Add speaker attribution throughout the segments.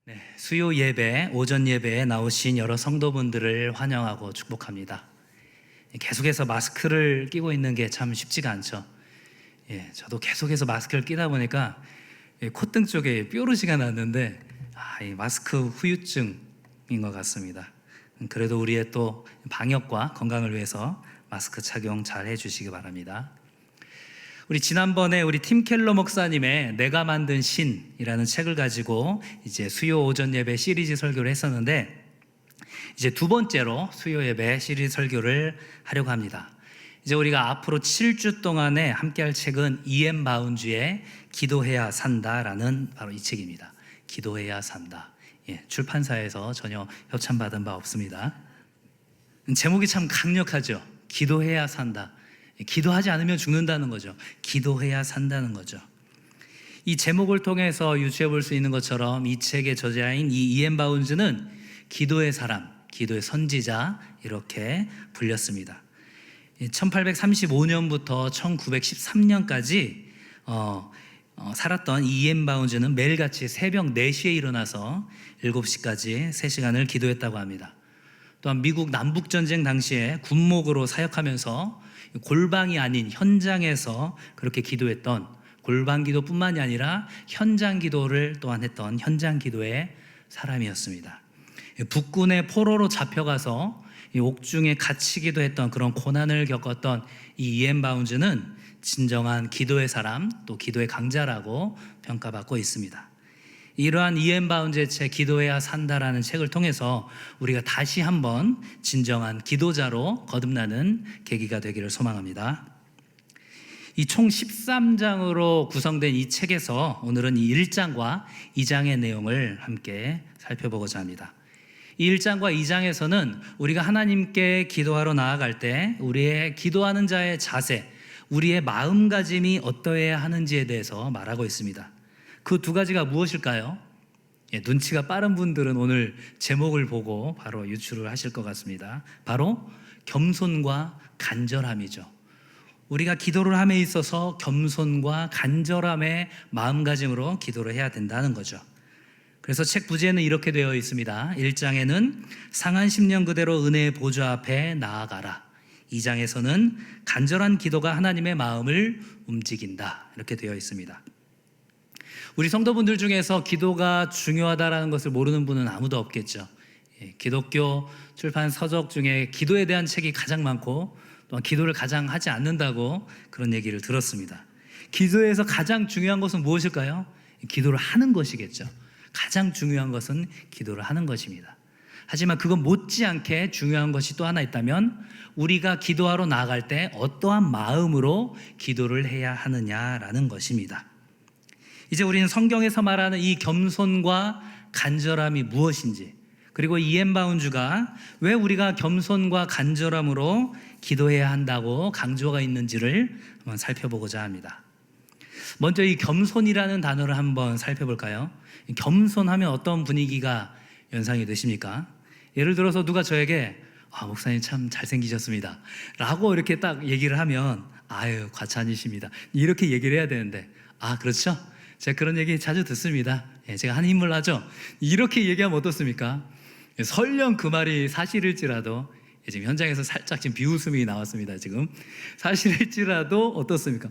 Speaker 1: 네, 수요 예배, 오전 예배에 나오신 여러 성도분들을 환영하고 축복합니다. 계속해서 마스크를 끼고 있는 게 참 쉽지가 않죠. 저도 계속해서 마스크를 끼다 보니까 콧등 쪽에 뾰루지가 났는데 이 마스크 후유증인 것 같습니다. 그래도 우리의 또 방역과 건강을 위해서 마스크 착용 잘 해주시기 바랍니다. 우리 지난번에 우리 팀 켈러 목사님의 내가 만든 신이라는 책을 가지고 이제 수요 오전 예배 시리즈 설교를 했었는데, 이제 두 번째로 수요 예배 시리즈 설교를 하려고 합니다. 이제 우리가 앞으로 7주 동안에 함께 할 책은 E.M. 바운주의 기도해야 산다라는 바로 이 책입니다. 기도해야 산다. 출판사에서 전혀 협찬받은 바 없습니다. 제목이 참 강력하죠. 기도해야 산다. 기도하지 않으면 죽는다는 거죠. 기도해야 산다는 거죠. 이 제목을 통해서 유추해 볼 수 있는 것처럼 이 책의 저자인 이 E.M. 바운즈는 기도의 사람, 기도의 선지자 이렇게 불렸습니다. 1835년부터 1913년까지 살았던 E.M. 바운즈는 매일같이 새벽 4시에 일어나서 7시까지 3시간을 기도했다고 합니다. 또한 미국 남북전쟁 당시에 군목으로 사역하면서 골방이 아닌 현장에서 그렇게 기도했던, 골방 기도뿐만이 아니라 현장 기도를 또한 했던 현장 기도의 사람이었습니다. 북군의 포로로 잡혀가서 옥중에 갇히기도 했던 그런 고난을 겪었던 이 E.M. 바운즈는 진정한 기도의 사람, 또 기도의 강자라고 평가받고 있습니다. 이러한 E.M. 바운즈의 책 기도해야 산다라는 책을 통해서 우리가 다시 한번 진정한 기도자로 거듭나는 계기가 되기를 소망합니다. 이 총 13장으로 구성된 이 책에서 오늘은 이 1장과 2장의 내용을 함께 살펴보고자 합니다. 이 1장과 2장에서는 우리가 하나님께 기도하러 나아갈 때 우리의 기도하는 자의 자세, 우리의 마음가짐이 어떠해야 하는지에 대해서 말하고 있습니다. 그 두 가지가 무엇일까요? 눈치가 빠른 분들은 오늘 제목을 보고 바로 유추를 하실 것 같습니다. 바로 겸손과 간절함이죠. 우리가 기도를 함에 있어서 겸손과 간절함의 마음가짐으로 기도를 해야 된다는 거죠. 그래서 책 부제는 이렇게 되어 있습니다. 1장에는 상한 심령 그대로 은혜의 보좌 앞에 나아가라. 2장에서는 간절한 기도가 하나님의 마음을 움직인다. 이렇게 되어 있습니다. 우리 성도분들 중에서 기도가 중요하다는 것을 모르는 분은 아무도 없겠죠. 기독교 출판 서적 중에 기도에 대한 책이 가장 많고, 또한 기도를 가장 하지 않는다고 그런 얘기를 들었습니다. 기도에서 가장 중요한 것은 무엇일까요? 기도를 하는 것이겠죠. 가장 중요한 것은 기도를 하는 것입니다. 하지만 그건 못지않게 중요한 것이 또 하나 있다면, 우리가 기도하러 나아갈 때 어떠한 마음으로 기도를 해야 하느냐라는 것입니다. 이제 우리는 성경에서 말하는 이 겸손과 간절함이 무엇인지, 그리고 E.M. 바운주가 왜 우리가 겸손과 간절함으로 기도해야 한다고 강조가 있는지를 한번 살펴보고자 합니다. 먼저 이 겸손이라는 단어를 한번 살펴볼까요? 겸손하면 어떤 분위기가 연상이 되십니까? 예를 들어서 누가 저에게 목사님 참 잘생기셨습니다 라고 이렇게 딱 얘기를 하면 아유 과찬이십니다 이렇게 얘기를 해야 되는데, 그렇죠? 제가 그런 얘기 자주 듣습니다. 제가 한 힘을 하죠. 이렇게 얘기하면 어떻습니까? 설령 그 말이 사실일지라도, 지금 현장에서 살짝 지금 비웃음이 나왔습니다. 지금 사실일지라도 어떻습니까?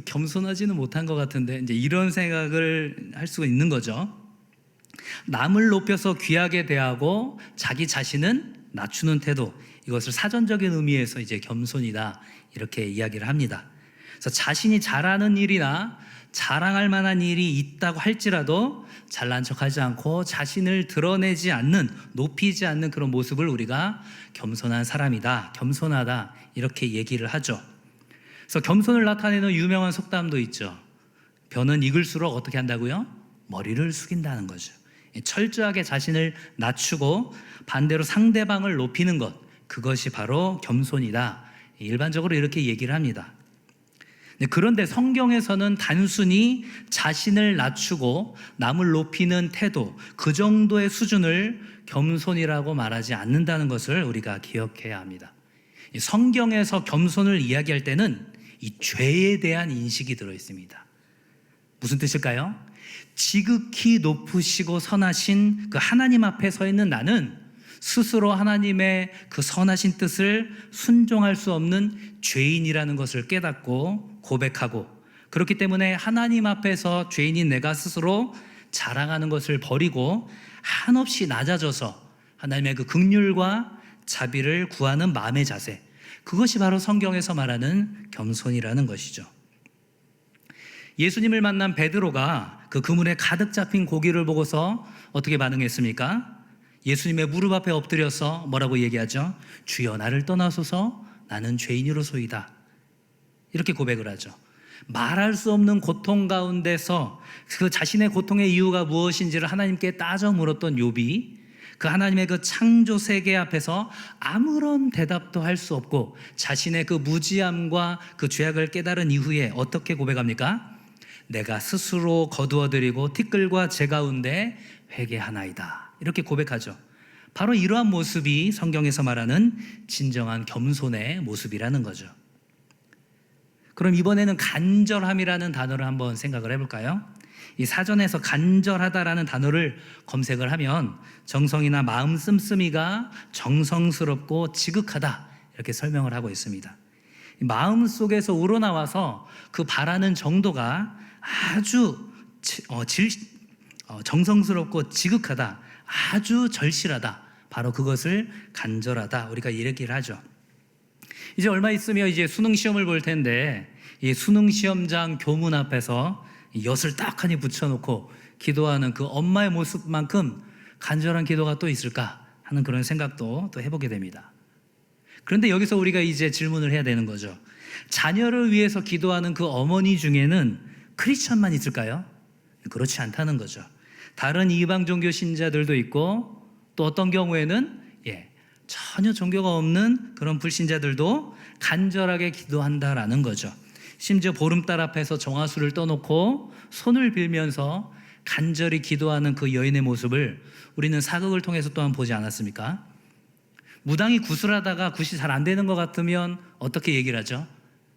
Speaker 1: 겸손하지는 못한 것 같은데, 이제 이런 생각을 할 수가 있는 거죠. 남을 높여서 귀하게 대하고 자기 자신은 낮추는 태도, 이것을 사전적인 의미에서 이제 겸손이다 이렇게 이야기를 합니다. 그래서 자신이 잘하는 일이나 자랑할 만한 일이 있다고 할지라도 잘난 척하지 않고 자신을 드러내지 않는, 높이지 않는 그런 모습을 우리가 겸손한 사람이다, 겸손하다 이렇게 얘기를 하죠. 그래서 겸손을 나타내는 유명한 속담도 있죠. 벼는 익을수록 어떻게 한다고요? 머리를 숙인다는 거죠. 철저하게 자신을 낮추고 반대로 상대방을 높이는 것, 그것이 바로 겸손이다. 일반적으로 이렇게 얘기를 합니다. 그런데 성경에서는 단순히 자신을 낮추고 남을 높이는 태도, 그 정도의 수준을 겸손이라고 말하지 않는다는 것을 우리가 기억해야 합니다. 성경에서 겸손을 이야기할 때는 이 죄에 대한 인식이 들어있습니다. 무슨 뜻일까요? 지극히 높으시고 선하신 그 하나님 앞에 서 있는 나는 스스로 하나님의 그 선하신 뜻을 순종할 수 없는 죄인이라는 것을 깨닫고 고백하고, 그렇기 때문에 하나님 앞에서 죄인인 내가 스스로 자랑하는 것을 버리고 한없이 낮아져서 하나님의 그 긍휼과 자비를 구하는 마음의 자세, 그것이 바로 성경에서 말하는 겸손이라는 것이죠. 예수님을 만난 베드로가 그 그물에 가득 잡힌 고기를 보고서 어떻게 반응했습니까? 예수님의 무릎 앞에 엎드려서 뭐라고 얘기하죠? 주여 나를 떠나소서 나는 죄인이로소이다. 이렇게 고백을 하죠. 말할 수 없는 고통 가운데서 그 자신의 고통의 이유가 무엇인지를 하나님께 따져 물었던 욥이 그 하나님의 그 창조 세계 앞에서 아무런 대답도 할 수 없고 자신의 그 무지함과 그 죄악을 깨달은 이후에 어떻게 고백합니까? 내가 스스로 거두어드리고 티끌과 재 가운데 회개하나이다. 이렇게 고백하죠. 바로 이러한 모습이 성경에서 말하는 진정한 겸손의 모습이라는 거죠. 그럼 이번에는 간절함이라는 단어를 한번 생각을 해볼까요? 이 사전에서 간절하다라는 단어를 검색을 하면 정성이나 마음 씀씀이가 정성스럽고 지극하다 이렇게 설명을 하고 있습니다. 마음 속에서 우러나와서 그 바라는 정도가 아주 정성스럽고 지극하다, 아주 절실하다, 바로 그것을 간절하다 우리가 얘기를 하죠. 이제 얼마 있으면 이제 수능 시험을 볼 텐데 이 수능 시험장 교문 앞에서 엿을 딱하니 붙여놓고 기도하는 그 엄마의 모습만큼 간절한 기도가 또 있을까 하는 그런 생각도 또 해보게 됩니다. 그런데 여기서 우리가 이제 질문을 해야 되는 거죠. 자녀를 위해서 기도하는 그 어머니 중에는 크리스천만 있을까요? 그렇지 않다는 거죠. 다른 이방 종교 신자들도 있고 또 어떤 경우에는 전혀 종교가 없는 그런 불신자들도 간절하게 기도한다라는 거죠. 심지어 보름달 앞에서 정화수를 떠놓고 손을 빌면서 간절히 기도하는 그 여인의 모습을 우리는 사극을 통해서 또한 보지 않았습니까? 무당이 구슬하다가 굿이 잘 안 되는 것 같으면 어떻게 얘기를 하죠?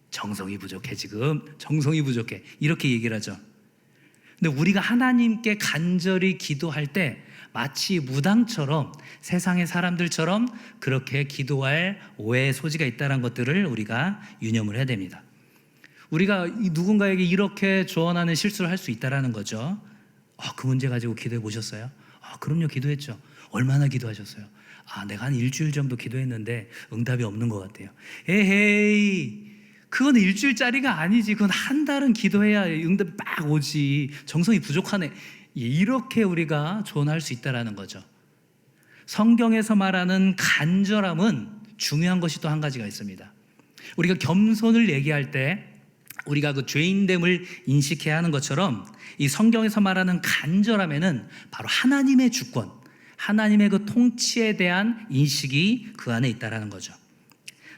Speaker 1: 정성이 부족해, 지금 정성이 부족해, 이렇게 얘기를 하죠. 근데 우리가 하나님께 간절히 기도할 때 마치 무당처럼 세상의 사람들처럼 그렇게 기도할 오해의 소지가 있다는 것들을 우리가 유념을 해야 됩니다. 우리가 누군가에게 이렇게 조언하는 실수를 할 수 있다는 거죠. 그 문제 가지고 기도해 보셨어요? 그럼요, 기도했죠. 얼마나 기도하셨어요? 내가 한 일주일 정도 기도했는데 응답이 없는 것 같아요. 에헤이, 그건 일주일짜리가 아니지. 그건 한 달은 기도해야 응답이 막 오지. 정성이 부족하네. 이렇게 우리가 조언할 수 있다는 거죠. 성경에서 말하는 간절함은 중요한 것이 또 한 가지가 있습니다. 우리가 겸손을 얘기할 때 우리가 그 죄인됨을 인식해야 하는 것처럼 이 성경에서 말하는 간절함에는 바로 하나님의 주권, 하나님의 그 통치에 대한 인식이 그 안에 있다는 거죠.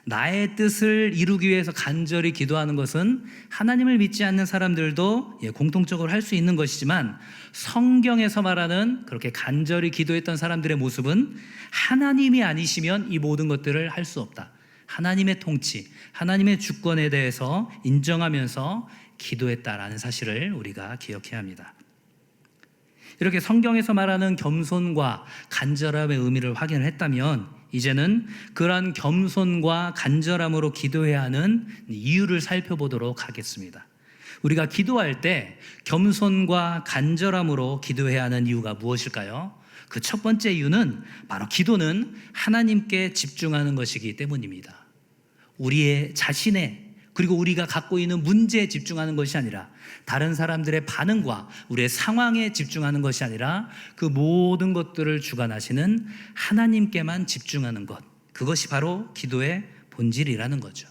Speaker 1: 나의 뜻을 이루기 위해서 간절히 기도하는 것은 하나님을 믿지 않는 사람들도 공통적으로 할 수 있는 것이지만 성경에서 말하는 그렇게 간절히 기도했던 사람들의 모습은 하나님이 아니시면 이 모든 것들을 할 수 없다. 하나님의 통치, 하나님의 주권에 대해서 인정하면서 기도했다라는 사실을 우리가 기억해야 합니다. 이렇게 성경에서 말하는 겸손과 간절함의 의미를 확인을 했다면 이제는 그러한 겸손과 간절함으로 기도해야 하는 이유를 살펴보도록 하겠습니다. 우리가 기도할 때 겸손과 간절함으로 기도해야 하는 이유가 무엇일까요? 그 첫 번째 이유는 바로 기도는 하나님께 집중하는 것이기 때문입니다. 우리의 자신의 그리고 우리가 갖고 있는 문제에 집중하는 것이 아니라 다른 사람들의 반응과 우리의 상황에 집중하는 것이 아니라 그 모든 것들을 주관하시는 하나님께만 집중하는 것, 그것이 바로 기도의 본질이라는 거죠.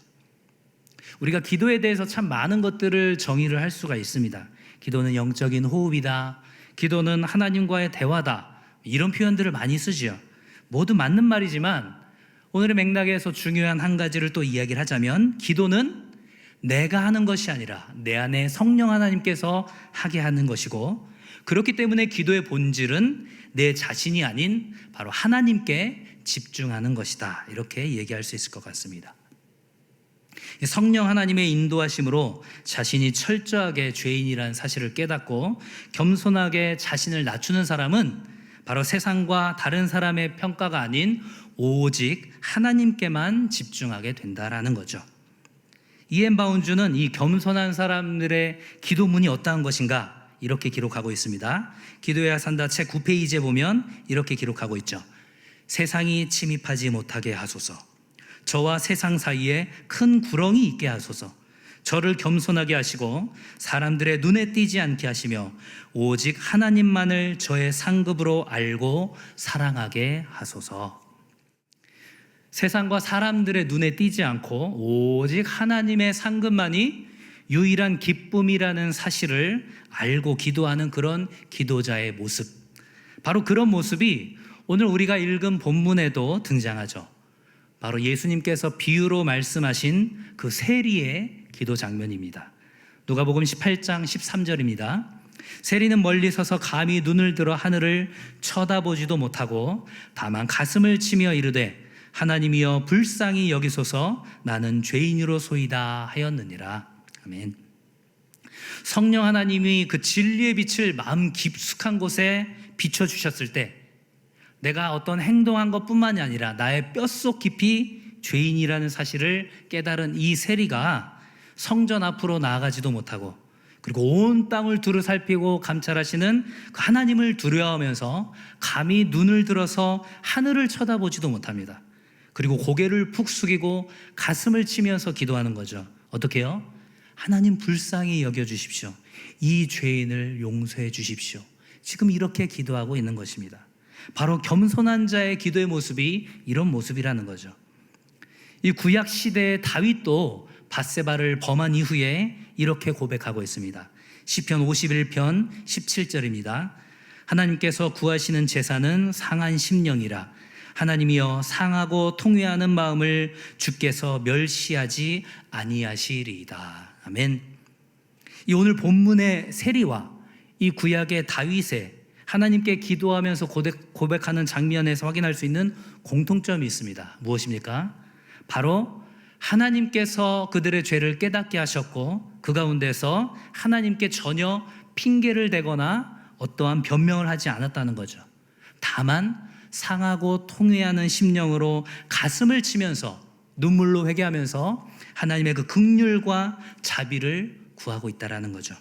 Speaker 1: 우리가 기도에 대해서 참 많은 것들을 정의를 할 수가 있습니다. 기도는 영적인 호흡이다, 기도는 하나님과의 대화다, 이런 표현들을 많이 쓰지요. 모두 맞는 말이지만 오늘의 맥락에서 중요한 한 가지를 또 이야기를 하자면 기도는 내가 하는 것이 아니라 내 안에 성령 하나님께서 하게 하는 것이고, 그렇기 때문에 기도의 본질은 내 자신이 아닌 바로 하나님께 집중하는 것이다, 이렇게 얘기할 수 있을 것 같습니다. 성령 하나님의 인도하심으로 자신이 철저하게 죄인이라는 사실을 깨닫고 겸손하게 자신을 낮추는 사람은 바로 세상과 다른 사람의 평가가 아닌 오직 하나님께만 집중하게 된다라는 거죠. 이엔 바운주는 이 겸손한 사람들의 기도문이 어떠한 것인가 이렇게 기록하고 있습니다. 기도해야 산다 책 9페이지에 보면 이렇게 기록하고 있죠. 세상이 침입하지 못하게 하소서. 저와 세상 사이에 큰 구렁이 있게 하소서. 저를 겸손하게 하시고 사람들의 눈에 띄지 않게 하시며 오직 하나님만을 저의 상급으로 알고 사랑하게 하소서. 세상과 사람들의 눈에 띄지 않고 오직 하나님의 상급만이 유일한 기쁨이라는 사실을 알고 기도하는 그런 기도자의 모습, 바로 그런 모습이 오늘 우리가 읽은 본문에도 등장하죠. 바로 예수님께서 비유로 말씀하신 그 세리의 기도 장면입니다. 누가복음 18장 13절입니다. 세리는 멀리 서서 감히 눈을 들어 하늘을 쳐다보지도 못하고 다만 가슴을 치며 이르되 하나님이여 불쌍히 여기소서 나는 죄인으로소이다 하였느니라. 아멘. 성령 하나님이 그 진리의 빛을 마음 깊숙한 곳에 비춰주셨을 때 내가 어떤 행동한 것뿐만이 아니라 나의 뼛속 깊이 죄인이라는 사실을 깨달은 이 세리가 성전 앞으로 나아가지도 못하고 그리고 온 땅을 두루 살피고 감찰하시는 그 하나님을 두려워하면서 감히 눈을 들어서 하늘을 쳐다보지도 못합니다. 그리고 고개를 푹 숙이고 가슴을 치면서 기도하는 거죠. 어떻게 해요? 하나님 불쌍히 여겨주십시오. 이 죄인을 용서해 주십시오. 지금 이렇게 기도하고 있는 것입니다. 바로 겸손한 자의 기도의 모습이 이런 모습이라는 거죠. 이 구약 시대의 다윗도 밧세바를 범한 이후에 이렇게 고백하고 있습니다. 시편 51편 17절입니다. 하나님께서 구하시는 제사는 상한 심령이라. 하나님이여 상하고 통회하는 마음을 주께서 멸시하지 아니하시리이다. 아멘. 이 오늘 본문의 세리와 이 구약의 다윗의 하나님께 기도하면서 고백하는 장면에서 확인할 수 있는 공통점이 있습니다. 무엇입니까? 바로 하나님께서 그들의 죄를 깨닫게 하셨고 그 가운데서 하나님께 전혀 핑계를 대거나 어떠한 변명을 하지 않았다는 거죠. 다만 상하고 통회하는 심령으로 가슴을 치면서 눈물로 회개하면서 하나님의 그 긍휼과 자비를 구하고 있다라는 거죠.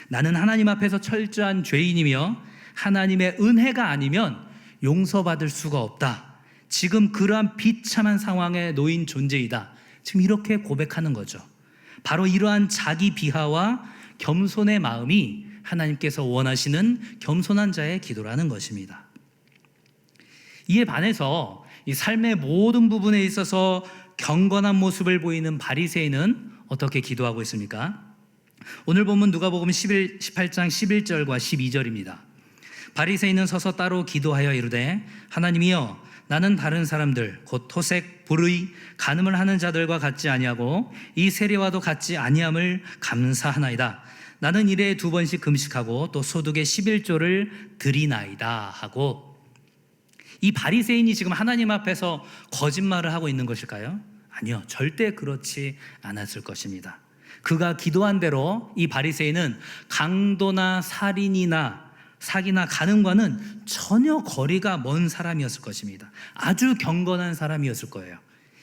Speaker 1: 나는 하나님 앞에서 철저한 죄인이며 하나님의 은혜가 아니면 용서받을 수가 없다. 지금 그러한 비참한 상황에 놓인 존재이다. 지금 이렇게 고백하는 거죠. 바로 이러한 자기 비하와 겸손의 마음이 하나님께서 원하시는 겸손한 자의 기도라는 것입니다. 이에 반해서 이 삶의 모든 부분에 있어서 경건한 모습을 보이는 바리새인은 어떻게 기도하고 있습니까? 오늘 본문 누가복음 18장 11절과 12절입니다. 바리새인은 서서 따로 기도하여 이르되 하나님이여 나는 다른 사람들 곧 토색, 불의, 간음을 하는 자들과 같지 아니하고 이 세리와도 같지 아니함을 감사하나이다. 나는 일에 2번씩 금식하고 또 소득의 11조를 드리나이다 하고, 이 바리새인이 지금 하나님 앞에서 거짓말을 하고 있는 것일까요? 아니요, 절대 그렇지 않았을 것입니다. 그가 기도한 대로 이 바리새인은 강도나 살인이나 사기나 간음과는 전혀 거리가 먼 사람이었을 것입니다. 아주 경건한 사람이었을 거예요.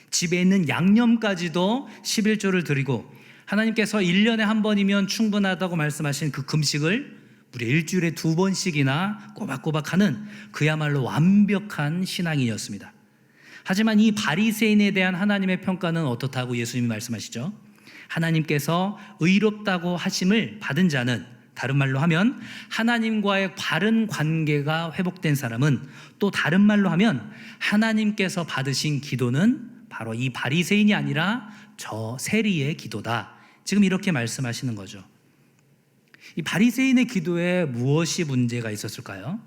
Speaker 1: 집에 있는 양념까지도 11조를 드리고 하나님께서 1년에 한 번이면 충분하다고 말씀하신 그 금식을 무려 일주일에 2번씩이나 꼬박꼬박 하는 그야말로 완벽한 신앙인이었습니다. 하지만 이 바리새인에 대한 하나님의 평가는 어떻다고 예수님이 말씀하시죠? 하나님께서 의롭다고 하심을 받은 자는, 다른 말로 하면 하나님과의 바른 관계가 회복된 사람은, 또 다른 말로 하면 하나님께서 받으신 기도는 바로 이 바리새인이 아니라 저 세리의 기도다. 지금 이렇게 말씀하시는 거죠. 이 바리새인의 기도에 무엇이 문제가 있었을까요?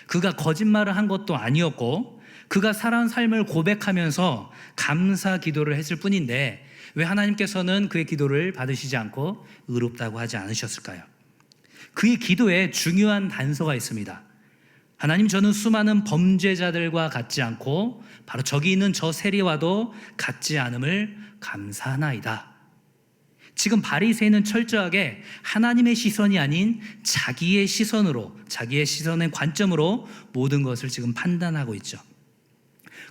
Speaker 1: 그가 거짓말을 한 것도 아니었고 그가 살아온 삶을 고백하면서 감사 기도를 했을 뿐인데 왜 하나님께서는 그의 기도를 받으시지 않고 의롭다고 하지 않으셨을까요? 그의 기도에 중요한 단서가 있습니다. 하나님, 저는 수많은 범죄자들과 같지 않고 바로 저기 있는 저 세리와도 같지 않음을 감사하나이다. 지금 바리새인은 철저하게 하나님의 시선이 아닌 자기의 시선으로, 자기의 시선의 관점으로 모든 것을 지금 판단하고 있죠.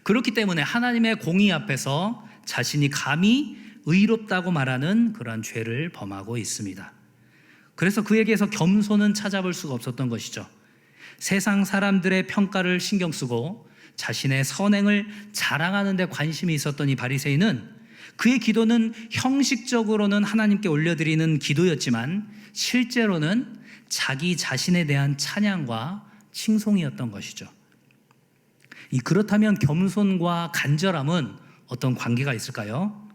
Speaker 1: 그렇기 때문에 하나님의 공의 앞에서 자신이 감히 의롭다고 말하는 그러한 죄를 범하고 있습니다. 그래서 그에게서 겸손은 찾아볼 수가 없었던 것이죠. 세상 사람들의 평가를 신경 쓰고 자신의 선행을 자랑하는 데 관심이 있었던 이 바리새인은 그의 기도는 형식적으로는 하나님께 올려드리는 기도였지만 실제로는 자기 자신에 대한 찬양과 칭송이었던 것이죠. 그렇다면 겸손과 간절함은 어떤 관계가 있을까요?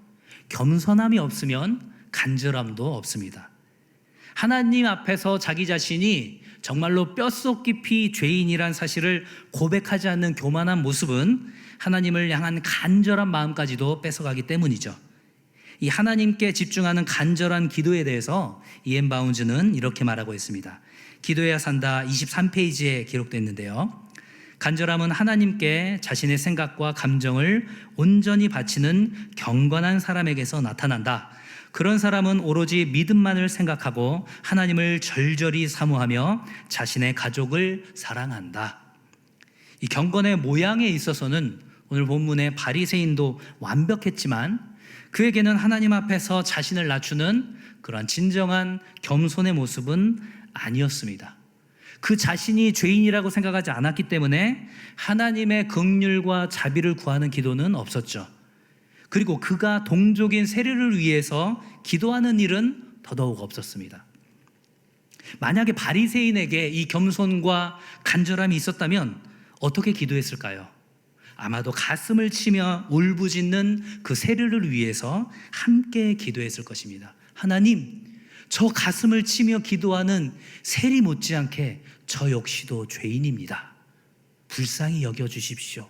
Speaker 1: 겸손함이 없으면 간절함도 없습니다. 하나님 앞에서 자기 자신이 정말로 뼛속 깊이 죄인이란 사실을 고백하지 않는 교만한 모습은 하나님을 향한 간절한 마음까지도 뺏어가기 때문이죠. 이 하나님께 집중하는 간절한 기도에 대해서 이엔 바운즈는 이렇게 말하고 있습니다. 기도해야 산다 23페이지에 기록되어 있는데요. 간절함은 하나님께 자신의 생각과 감정을 온전히 바치는 경건한 사람에게서 나타난다. 그런 사람은 오로지 믿음만을 생각하고 하나님을 절절히 사모하며 자신의 가족을 사랑한다. 이 경건의 모양에 있어서는 오늘 본문의 바리새인도 완벽했지만 그에게는 하나님 앞에서 자신을 낮추는 그러한 진정한 겸손의 모습은 아니었습니다. 그 자신이 죄인이라고 생각하지 않았기 때문에 하나님의 긍휼과 자비를 구하는 기도는 없었죠. 그리고 그가 동족인 세리를 위해서 기도하는 일은 더더욱 없었습니다. 만약에 바리새인에게 이 겸손과 간절함이 있었다면 어떻게 기도했을까요? 아마도 가슴을 치며 울부짖는 그 세리를 위해서 함께 기도했을 것입니다. 하나님, 저 가슴을 치며 기도하는 세리 못지않게 저 역시도 죄인입니다. 불쌍히 여겨주십시오.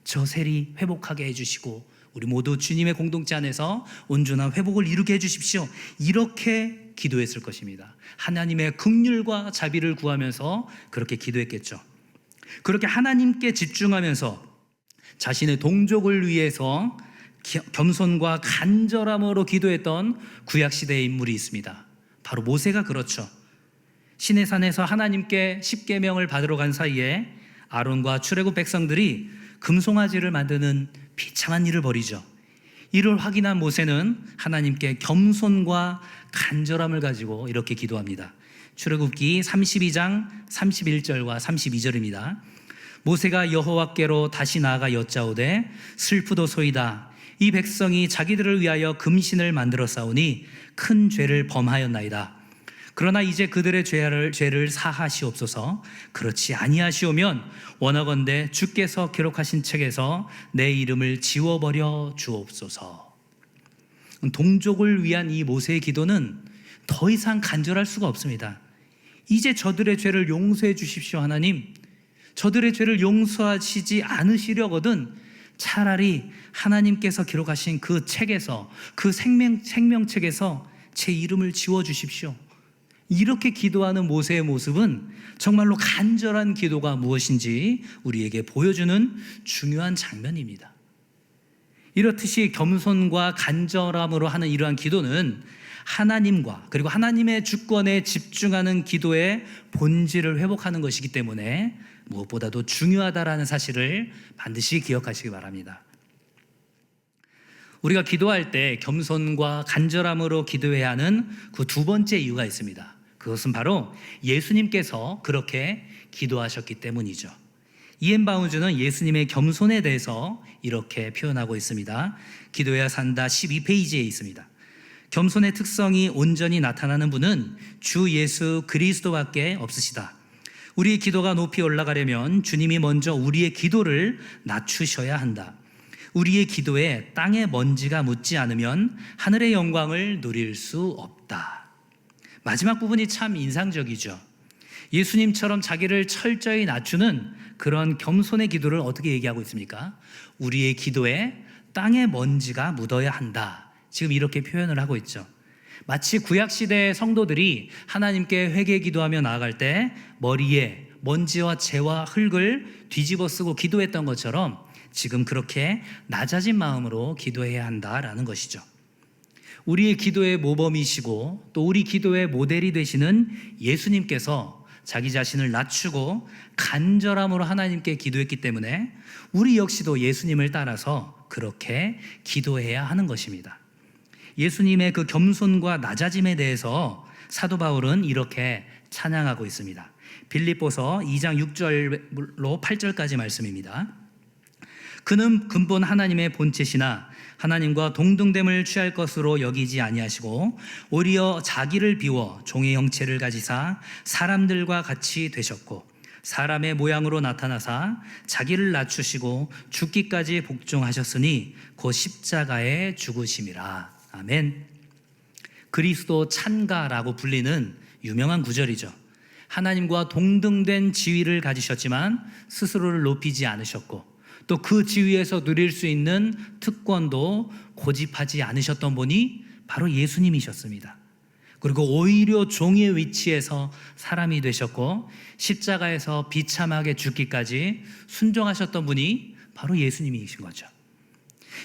Speaker 1: 저 세리 회복하게 해주시고 우리 모두 주님의 공동체 안에서 온전한 회복을 이루게 해주십시오. 이렇게 기도했을 것입니다. 하나님의 긍휼과 자비를 구하면서 그렇게 기도했겠죠. 그렇게 하나님께 집중하면서 자신의 동족을 위해서 겸손과 간절함으로 기도했던 구약시대의 인물이 있습니다. 바로 모세가 그렇죠. 시내산에서 하나님께 십계명을 받으러 간 사이에 아론과 출애굽 백성들이 금송아지를 만드는 비참한 일을 벌이죠. 이를 확인한 모세는 하나님께 겸손과 간절함을 가지고 이렇게 기도합니다. 출애굽기 32장 31절과 32절입니다. 모세가 여호와께로 다시 나아가 여짜오되 슬프도소이다. 이 백성이 자기들을 위하여 금신을 만들어 싸우니 큰 죄를 범하였나이다. 그러나 이제 그들의 죄를 사하시옵소서. 그렇지 아니하시오면 원하건대 주께서 기록하신 책에서 내 이름을 지워버려 주옵소서. 동족을 위한 이 모세의 기도는 더 이상 간절할 수가 없습니다. 이제 저들의 죄를 용서해 주십시오. 하나님, 저들의 죄를 용서하시지 않으시려거든 차라리 하나님께서 기록하신 그 책에서, 그 생명책에서 제 이름을 지워주십시오. 이렇게 기도하는 모세의 모습은 정말로 간절한 기도가 무엇인지 우리에게 보여주는 중요한 장면입니다. 이렇듯이 겸손과 간절함으로 하는 이러한 기도는 하나님과 그리고 하나님의 주권에 집중하는 기도의 본질을 회복하는 것이기 때문에 무엇보다도 중요하다라는 사실을 반드시 기억하시기 바랍니다. 우리가 기도할 때 겸손과 간절함으로 기도해야 하는 그 두 번째 이유가 있습니다. 그것은 바로 예수님께서 그렇게 기도하셨기 때문이죠. 이엔 바운즈는 예수님의 겸손에 대해서 이렇게 표현하고 있습니다. 기도해야 산다 12페이지에 있습니다. 겸손의 특성이 온전히 나타나는 분은 주 예수 그리스도밖에 없으시다. 우리의 기도가 높이 올라가려면 주님이 먼저 우리의 기도를 낮추셔야 한다. 우리의 기도에 땅의 먼지가 묻지 않으면 하늘의 영광을 누릴 수 없다. 마지막 부분이 참 인상적이죠. 예수님처럼 자기를 철저히 낮추는 그런 겸손의 기도를 어떻게 얘기하고 있습니까? 우리의 기도에 땅의 먼지가 묻어야 한다. 지금 이렇게 표현을 하고 있죠. 마치 구약시대의 성도들이 하나님께 회개 기도하며 나아갈 때 머리에 먼지와 재와 흙을 뒤집어 쓰고 기도했던 것처럼 지금 그렇게 낮아진 마음으로 기도해야 한다라는 것이죠. 우리의 기도의 모범이시고 또 우리 기도의 모델이 되시는 예수님께서 자기 자신을 낮추고 간절함으로 하나님께 기도했기 때문에 우리 역시도 예수님을 따라서 그렇게 기도해야 하는 것입니다. 예수님의 그 겸손과 낮아짐에 대해서 사도 바울은 이렇게 찬양하고 있습니다. 빌립보서 2장 6절로 8절까지 말씀입니다. 그는 근본 하나님의 본체시나 하나님과 동등됨을 취할 것으로 여기지 아니하시고 오히려 자기를 비워 종의 형체를 가지사 사람들과 같이 되셨고 사람의 모양으로 나타나사 자기를 낮추시고 죽기까지 복종하셨으니 곧 십자가에 죽으심이라. 아멘. 그리스도 찬가라고 불리는 유명한 구절이죠. 하나님과 동등된 지위를 가지셨지만 스스로를 높이지 않으셨고 또 그 지위에서 누릴 수 있는 특권도 고집하지 않으셨던 분이 바로 예수님이셨습니다. 그리고 오히려 종의 위치에서 사람이 되셨고 십자가에서 비참하게 죽기까지 순종하셨던 분이 바로 예수님이신 거죠.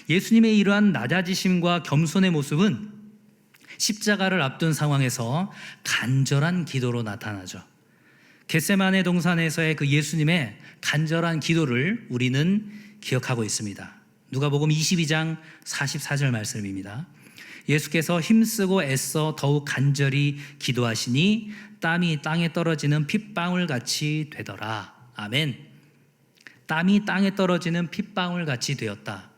Speaker 1: 예수님의 이러한 낮아지심과 겸손의 모습은 십자가를 앞둔 상황에서 간절한 기도로 나타나죠. 겟세마네 동산에서의 그 예수님의 간절한 기도를 우리는 기억하고 있습니다. 누가복음 22장 44절 말씀입니다. 예수께서 힘쓰고 애써 더욱 간절히 기도하시니 땀이 땅에 떨어지는 핏방울 같이 되더라. 아멘. 땀이 땅에 떨어지는 핏방울 같이 되었다.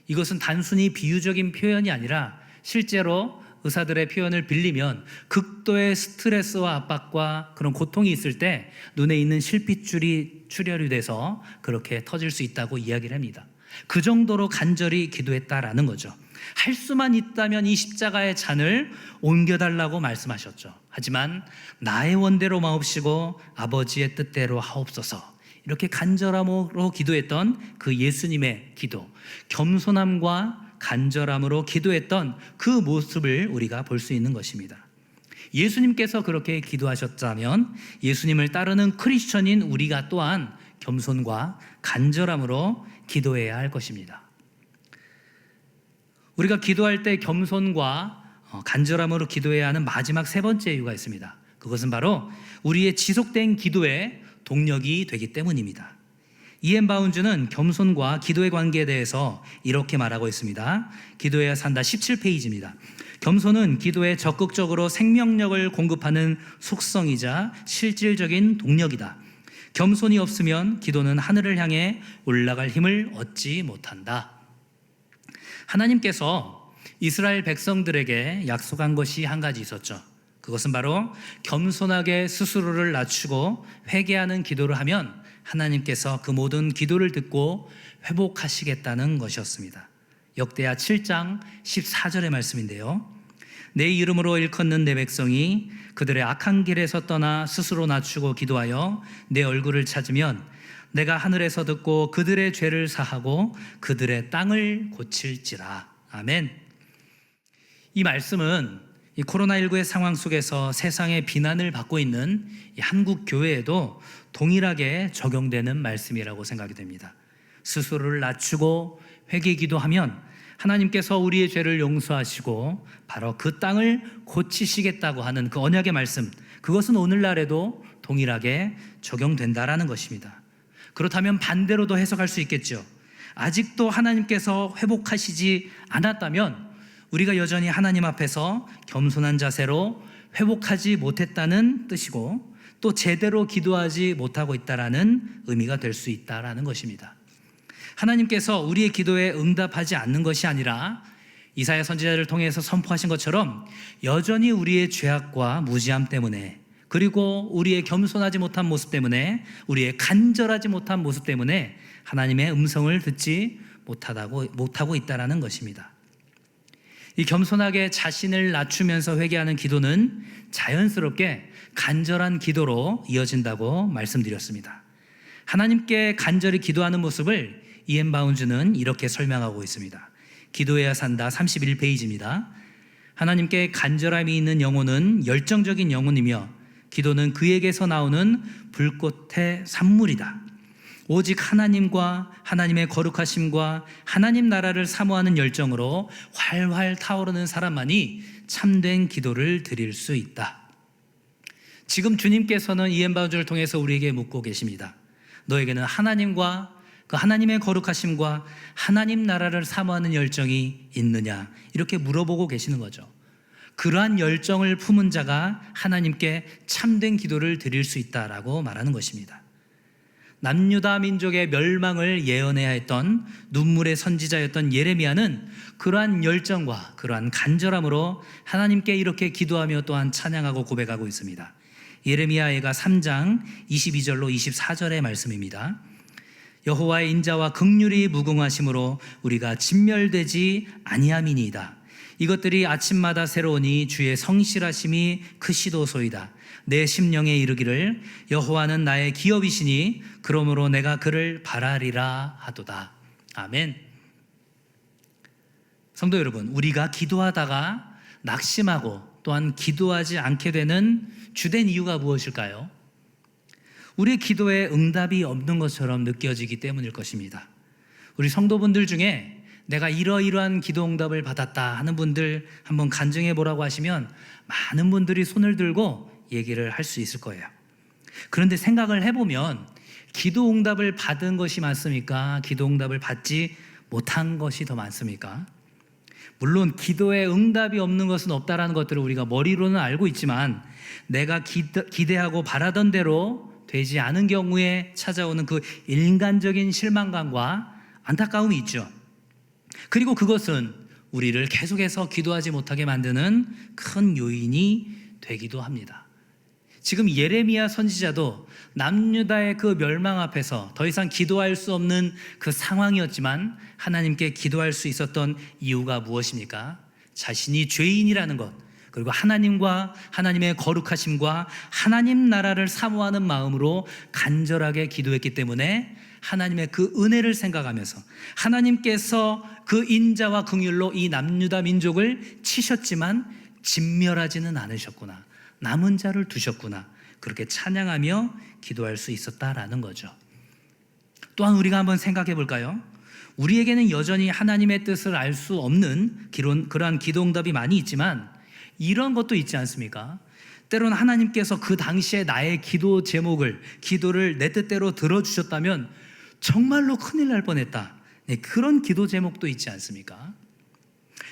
Speaker 1: 이것은 단순히 비유적인 표현이 아니라 실제로 의사들의 표현을 빌리면 극도의 스트레스와 압박과 그런 고통이 있을 때 눈에 있는 실핏줄이 출혈이 돼서 그렇게 터질 수 있다고 이야기를 합니다. 그 정도로 간절히 기도했다라는 거죠. 할 수만 있다면 이 십자가의 잔을 옮겨달라고 말씀하셨죠. 하지만 나의 원대로 마옵시고 아버지의 뜻대로 하옵소서. 이렇게 간절함으로 기도했던 그 예수님의 기도, 겸손함과 간절함으로 기도했던 그 모습을 우리가 볼 수 있는 것입니다. 예수님께서 그렇게 기도하셨다면 예수님을 따르는 크리스천인 우리가 또한 겸손과 간절함으로 기도해야 할 것입니다. 우리가 기도할 때 겸손과 간절함으로 기도해야 하는 마지막 세 번째 이유가 있습니다. 그것은 바로 우리의 지속된 기도의 동력이 되기 때문입니다. 이엔 바운즈는 겸손과 기도의 관계에 대해서 이렇게 말하고 있습니다. 기도해야 산다 17페이지입니다. 겸손은 기도에 적극적으로 생명력을 공급하는 속성이자 실질적인 동력이다. 겸손이 없으면 기도는 하늘을 향해 올라갈 힘을 얻지 못한다. 하나님께서 이스라엘 백성들에게 약속한 것이 한 가지 있었죠. 그것은 바로 겸손하게 스스로를 낮추고 회개하는 기도를 하면 하나님께서 그 모든 기도를 듣고 회복하시겠다는 것이었습니다. 역대하 7장 14절의 말씀인데요. 내 이름으로 일컫는 내 백성이 그들의 악한 길에서 떠나 스스로 낮추고 기도하여 내 얼굴을 찾으면 내가 하늘에서 듣고 그들의 죄를 사하고 그들의 땅을 고칠지라. 아멘. 이 말씀은 이 코로나19의 상황 속에서 세상의 비난을 받고 있는 이 한국 교회에도 동일하게 적용되는 말씀이라고 생각이 됩니다. 스스로를 낮추고 회개 기도하면 하나님께서 우리의 죄를 용서하시고 바로 그 땅을 고치시겠다고 하는 그 언약의 말씀, 그것은 오늘날에도 동일하게 적용된다라는 것입니다. 그렇다면 반대로도 해석할 수 있겠죠. 아직도 하나님께서 회복하시지 않았다면 우리가 여전히 하나님 앞에서 겸손한 자세로 회복하지 못했다는 뜻이고 또 제대로 기도하지 못하고 있다라는 의미가 될 수 있다라는 것입니다. 하나님께서 우리의 기도에 응답하지 않는 것이 아니라 이사야 선지자를 통해서 선포하신 것처럼 여전히 우리의 죄악과 무지함 때문에 그리고 우리의 겸손하지 못한 모습 때문에 우리의 간절하지 못한 모습 때문에 하나님의 음성을 듣지 못하고 있다라는 것입니다. 이 겸손하게 자신을 낮추면서 회개하는 기도는 자연스럽게 간절한 기도로 이어진다고 말씀드렸습니다. 하나님께 간절히 기도하는 모습을 이엔 바운즈는 이렇게 설명하고 있습니다. 기도해야 산다 31페이지입니다. 하나님께 간절함이 있는 영혼은 열정적인 영혼이며 기도는 그에게서 나오는 불꽃의 산물이다. 오직 하나님과 하나님의 거룩하심과 하나님 나라를 사모하는 열정으로 활활 타오르는 사람만이 참된 기도를 드릴 수 있다. 지금 주님께서는 이엠바운즈를 통해서 우리에게 묻고 계십니다. 너에게는 하나님과 그 하나님의 거룩하심과 하나님 나라를 사모하는 열정이 있느냐, 이렇게 물어보고 계시는 거죠. 그러한 열정을 품은 자가 하나님께 참된 기도를 드릴 수 있다라고 말하는 것입니다. 남유다 민족의 멸망을 예언해야 했던 눈물의 선지자였던 예레미야는 그러한 열정과 그러한 간절함으로 하나님께 이렇게 기도하며 또한 찬양하고 고백하고 있습니다. 예레미야가 3장 22절로 24절의 말씀입니다. 여호와의 인자와 긍휼이 무궁하심으로 우리가 진멸되지 아니함이니이다. 이것들이 아침마다 새로우니 주의 성실하심이 크시도소이다. 내 심령에 이르기를 여호와는 나의 기업이시니 그러므로 내가 그를 바라리라 하도다. 아멘. 성도 여러분, 우리가 기도하다가 낙심하고 또한 기도하지 않게 되는 주된 이유가 무엇일까요? 우리의 기도에 응답이 없는 것처럼 느껴지기 때문일 것입니다. 우리 성도분들 중에 내가 이러이러한 기도 응답을 받았다 하는 분들 한번 간증해 보라고 하시면 많은 분들이 손을 들고 얘기를 할 수 있을 거예요. 그런데 생각을 해보면 기도 응답을 받은 것이 많습니까? 기도 응답을 받지 못한 것이 더 많습니까? 물론 기도에 응답이 없는 것은 없다라는 것들을 우리가 머리로는 알고 있지만 내가 기대하고 바라던 대로 되지 않은 경우에 찾아오는 그 인간적인 실망감과 안타까움이 있죠. 그리고 그것은 우리를 계속해서 기도하지 못하게 만드는 큰 요인이 되기도 합니다. 지금 예레미야 선지자도 남유다의 그 멸망 앞에서 더 이상 기도할 수 없는 그 상황이었지만 하나님께 기도할 수 있었던 이유가 무엇입니까? 자신이 죄인이라는 것, 그리고 하나님과 하나님의 거룩하심과 하나님 나라를 사모하는 마음으로 간절하게 기도했기 때문에 하나님의 그 은혜를 생각하면서 하나님께서 그 인자와 긍휼로 이 남유다 민족을 치셨지만 진멸하지는 않으셨구나, 남은 자를 두셨구나, 그렇게 찬양하며 기도할 수 있었다라는 거죠. 또한 우리가 한번 생각해 볼까요? 우리에게는 여전히 하나님의 뜻을 알 수 없는 그러한 기도 응답이 많이 있지만 이런 것도 있지 않습니까? 때로는 하나님께서 그 당시에 나의 기도 제목을, 기도를 내 뜻대로 들어주셨다면 정말로 큰일 날 뻔했다, 그런 기도 제목도 있지 않습니까?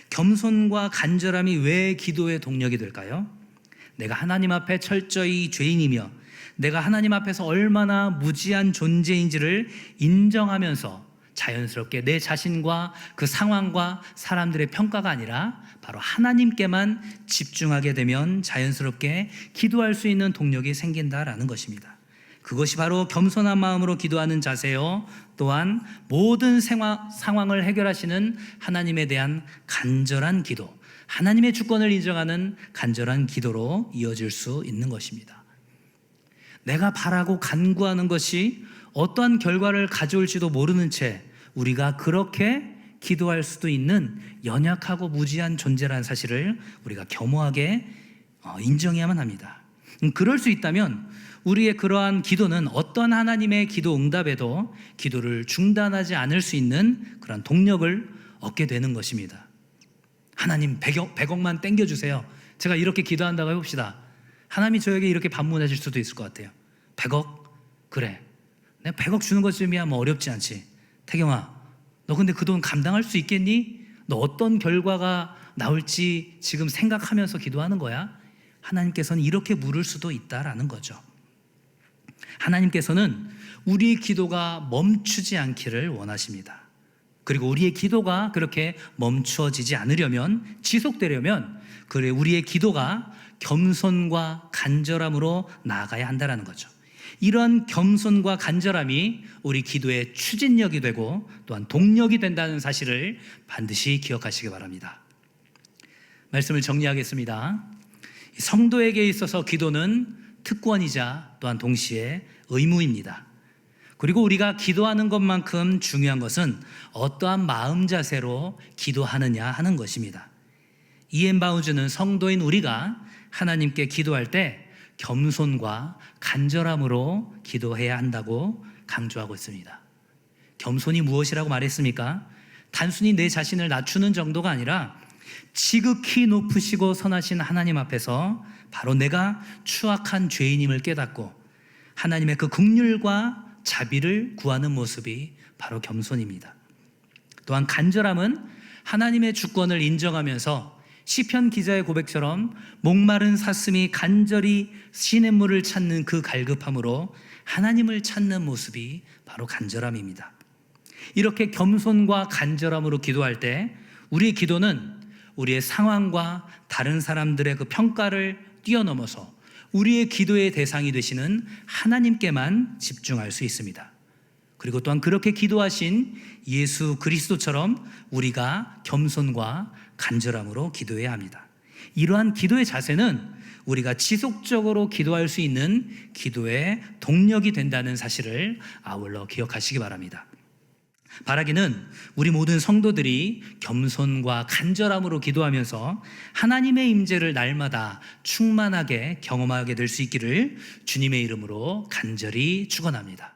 Speaker 1: 겸손과 간절함이 왜 기도의 동력이 될까요? 내가 하나님 앞에 철저히 죄인이며 내가 하나님 앞에서 얼마나 무지한 존재인지를 인정하면서 자연스럽게 내 자신과 그 상황과 사람들의 평가가 아니라 바로 하나님께만 집중하게 되면 자연스럽게 기도할 수 있는 동력이 생긴다라는 것입니다. 그것이 바로 겸손한 마음으로 기도하는 자세요, 또한 모든 상황을 해결하시는 하나님에 대한 간절한 기도, 하나님의 주권을 인정하는 간절한 기도로 이어질 수 있는 것입니다. 내가 바라고 간구하는 것이 어떠한 결과를 가져올지도 모르는 채 우리가 그렇게 기도할 수도 있는 연약하고 무지한 존재라는 사실을 우리가 겸허하게 인정해야만 합니다. 그럴 수 있다면 우리의 그러한 기도는 어떤 하나님의 기도 응답에도 기도를 중단하지 않을 수 있는 그런 동력을 얻게 되는 것입니다. 하나님 100억만 땡겨주세요. 제가 이렇게 기도한다고 해봅시다. 하나님이 저에게 이렇게 반문하실 수도 있을 것 같아요. 100억? 그래, 내가 100억 주는 것쯤이야 뭐 어렵지 않지. 태경아, 너 근데 그 돈 감당할 수 있겠니? 너 어떤 결과가 나올지 지금 생각하면서 기도하는 거야? 하나님께서는 이렇게 물을 수도 있다라는 거죠. 하나님께서는 우리의 기도가 멈추지 않기를 원하십니다. 그리고 우리의 기도가 그렇게 멈추어지지 않으려면, 지속되려면 그래 우리의 기도가 겸손과 간절함으로 나아가야 한다는 거죠. 이런 겸손과 간절함이 우리 기도의 추진력이 되고 또한 동력이 된다는 사실을 반드시 기억하시기 바랍니다. 말씀을 정리하겠습니다. 성도에게 있어서 기도는 특권이자 또한 동시에 의무입니다. 그리고 우리가 기도하는 것만큼 중요한 것은 어떠한 마음 자세로 기도하느냐 하는 것입니다. 이엔 바운즈는 성도인 우리가 하나님께 기도할 때 겸손과 간절함으로 기도해야 한다고 강조하고 있습니다. 겸손이 무엇이라고 말했습니까? 단순히 내 자신을 낮추는 정도가 아니라 지극히 높으시고 선하신 하나님 앞에서 바로 내가 추악한 죄인임을 깨닫고 하나님의 그 긍휼과 자비를 구하는 모습이 바로 겸손입니다. 또한 간절함은 하나님의 주권을 인정하면서 시편 기자의 고백처럼 목마른 사슴이 간절히 시냇물을 찾는 그 갈급함으로 하나님을 찾는 모습이 바로 간절함입니다. 이렇게 겸손과 간절함으로 기도할 때 우리의 기도는 우리의 상황과 다른 사람들의 그 평가를 뛰어넘어서 우리의 기도의 대상이 되시는 하나님께만 집중할 수 있습니다. 그리고 또한 그렇게 기도하신 예수 그리스도처럼 우리가 겸손과 간절함으로 기도해야 합니다. 이러한 기도의 자세는 우리가 지속적으로 기도할 수 있는 기도의 동력이 된다는 사실을 아울러 기억하시기 바랍니다. 바라기는 우리 모든 성도들이 겸손과 간절함으로 기도하면서 하나님의 임재를 날마다 충만하게 경험하게 될 수 있기를 주님의 이름으로 간절히 축원합니다.